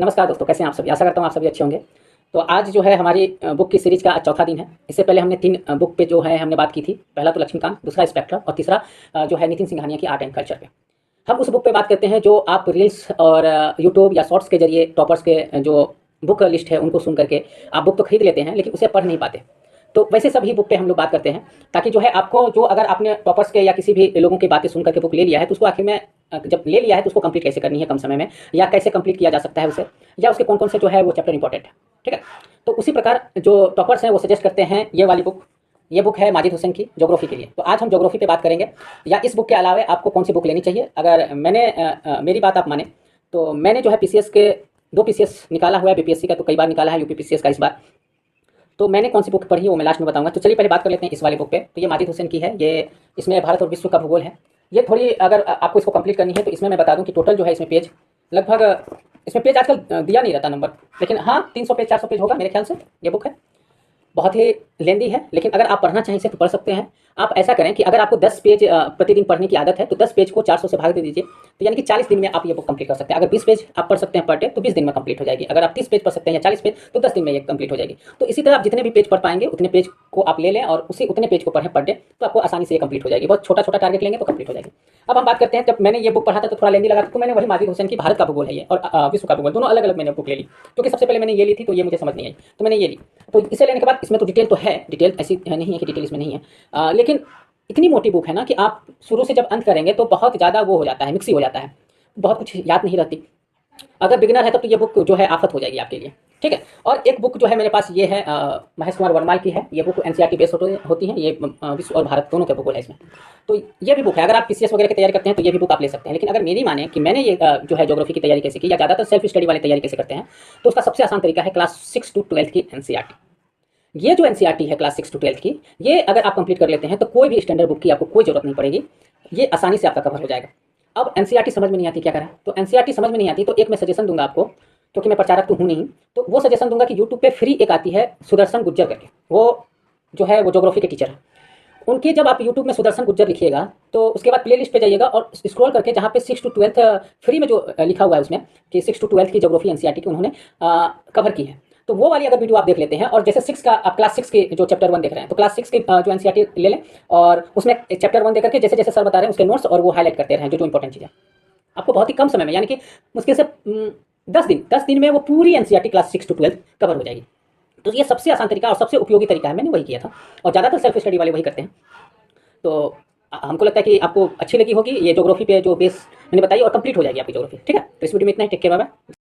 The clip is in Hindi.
नमस्कार दोस्तों, कैसे हैं आप सभी। आशा करता हूँ आप सभी अच्छे होंगे। तो आज जो है हमारी बुक की सीरीज़ का चौथा दिन है। इससे पहले हमने 3 बुक पे जो है हमने बात की थी। पहला तो लक्ष्मीकांत, दूसरा स्पेक्ट्रम और तीसरा जो है नितिन सिंघानिया की आर्ट एंड कल्चर पे। हम उस बुक पे बात करते हैं जो आप रील्स और यूट्यूब या शॉर्ट्स के जरिए टॉपर्स के जो बुक लिस्ट है उनको सुन करके आप बुक तो खरीद लेते हैं लेकिन उसे पढ़ नहीं पाते। तो वैसे सभी बुक पे हम लोग बात करते हैं ताकि जो है आपको जो अगर आपने टॉपर्स के या किसी भी लोगों की बातें सुन करके बुक ले लिया है तो उसको आखिर में जब ले लिया है तो उसको कंप्लीट कैसे करनी है कम समय में, या कैसे कंप्लीट किया जा सकता है उसे, या उसके कौन कौन से जो है वो चैप्टर इंपॉर्टेंट है। ठीक है, तो उसी प्रकार जो टॉपर्स हैं वो सजेस्ट करते हैं ये वाली बुक। ये बुक है माजिद हुसैन की ज्योग्राफी के लिए। तो आज हम ज्योग्राफी पे बात करेंगे, या इस बुक के अलावा आपको कौन सी बुक लेनी चाहिए। अगर मेरी बात आप माने तो मैंने जो है पीसीएस के 2 पीसीएस निकाला हुआ है, बीपीएससी का तो कई बार निकाला है, यूपी पीसीएस का इस बार। तो मैंने कौन सी बुक पढ़ी है वो मैं लास्ट में बताऊंगा। तो चलिए पहले बात कर लेते हैं इस वाली बुक पे। तो ये माजिद हुसैन की है। ये इसमें भारत और विश्व का भूगोल है। ये थोड़ी अगर आपको इसको कंप्लीट करनी है तो इसमें मैं बता दूं कि टोटल जो है इसमें पेज लगभग, इसमें पेज आजकल दिया नहीं रहता नंबर, लेकिन हाँ 300 पेज 400 पेज होगा मेरे ख्याल से ये बुक है। बहुत ही लेंदी है, लेकिन अगर आप पढ़ना चाहें इसे तो पढ़ सकते हैं। आप ऐसा करें कि अगर आपको 10 पेज प्रतिदिन पढ़ने की आदत है तो 10 पेज को 400 से भाग दे दीजिए, तो यानी कि 40 दिन में आप ये बुक कंप्लीट कर सकते हैं। अगर 20 पेज आप पढ़ सकते हैं पर डे तो 20 दिन में कंप्लीट हो जाएगी। अगर आप 30 पेज पढ़ सकते हैं या 40 पेज तो 10 दिन में ये कंप्लीट हो जाएगी। तो इसी तरह आप जितने भी पेज पढ़ पाएंगे उतने पेज को आप ले लें और उसी उतने पेज को पढ़ें पर डे, तो आपको आसानी से ये कंप्लीट हो जाएगी। बहुत छोटा छोटा टारगेट लेंगे तो कंप्लीट हो जाएगी। अब हम बात करते हैं, जब मैंने ये बुक पढ़ा था तो थोड़ा लेंदी लगा, तो मैंने वही माजिद हुसैन की भारत का भूगोल है ये और विश्व का भूगोल, दोनों अलग अलग मैंने बुक ले ली। क्योंकि सबसे पहले मैंने ये ली थी तो ये मुझे समझ नहीं आई, तो मैंने ये ली। तो इसे लेने के बाद इसमें तो डिटेल तो है, डिटेल ऐसी नहीं है कि डिटेल इसमें नहीं है, लेकिन इतनी मोटी बुक है ना कि आप शुरू से जब अंत करेंगे तो बहुत ज़्यादा वो हो जाता है, मिक्सी हो जाता है, बहुत कुछ याद नहीं रहती। अगर बिगिनर है तब तो ये बुक जो है आफत हो जाएगी आपके लिए। ठीक है, और एक बुक जो है मेरे पास ये है महेश कुमार वर्मा की है। ये बुक एनसीईआरटी बेस्ड होती है। ये विश्व और भारत दोनों के भूगोल है इसमें। तो ये भी बुक है, अगर आप पीसीएस वगैरह की तैयारी करते हैं तो ये भी बुक आप ले सकते हैं। लेकिन अगर मेरी माने कि मैंने ये जो है ज्योग्राफी की तैयारी कैसे की, या ज़्यादातर सेल्फ स्टडी वाली तैयारी कैसे करते हैं, तो उसका सबसे आसान तरीका है क्लास 6 to 12 की एनसीईआरटी। ये जो एनसीईआरटी है क्लास 6 to 12 की, ये अगर आप कंप्लीट कर लेते हैं तो कोई भी स्टैंडर्ड बुक की आपको कोई जरूरत नहीं पड़ेगी। ये आसानी से आपका कवर हो जाएगा। अब एनसीईआरटी समझ में नहीं आती क्या करें, तो एनसीईआरटी समझ में नहीं आती तो एक मैं सजेशन दूंगा आपको, क्योंकि मैं प्रचारक तो हूँ नहीं, तो वो सजेशन दूंगा कि यूट्यूब पे फ्री एक आती है सुदर्शन गुज्जर करके, वो जो है वो ज्योग्राफी के टीचर है। उनकी जब आप यूट्यूब में सुदर्शन गुज्जर लिखिएगा तो उसके बाद प्लेलिस्ट पे जाइएगा और स्क्रॉल करके जहाँ पे 6 to 12 फ्री में जो लिखा हुआ है उसमें कि 6 to 12 की ज्योग्राफी एनसीईआरटी की उन्होंने कवर की है, तो वो वाली अगर वीडियो आप देख लेते हैं, और जैसे 6 का आप क्लास 6 के जो चैप्टर 1 देख रहे हैं तो क्लास 6 के जो एनसीईआरटी ले लें और उसमें चैप्टर 1 देख करके जैसे जैसे सर बता रहे हैं उसके नोट्स और वो हाईलाइट करते रहें जो जो इंपॉर्टेंट चीज़ है। आपको बहुत ही कम समय में, यानी कि मुश्किल से 10 दिन में वो पूरी एनसीईआरटी क्लास 6 to 12 कवर हो जाएगी। तो ये सबसे आसान तरीका और सबसे उपयोगी तरीका है, मैंने वही किया था और ज़्यादातर सेल्फ स्टडी वाले वही करते हैं। तो हमको लगता है कि आपको अच्छी लगी होगी ये ज्योग्राफी पे जो बेस मैंने बताई, और कंप्लीट हो जाएगी आपकी ज्योग्राफी। ठीक है, तो इस वीडियो में इतना ही। Take care, bye bye.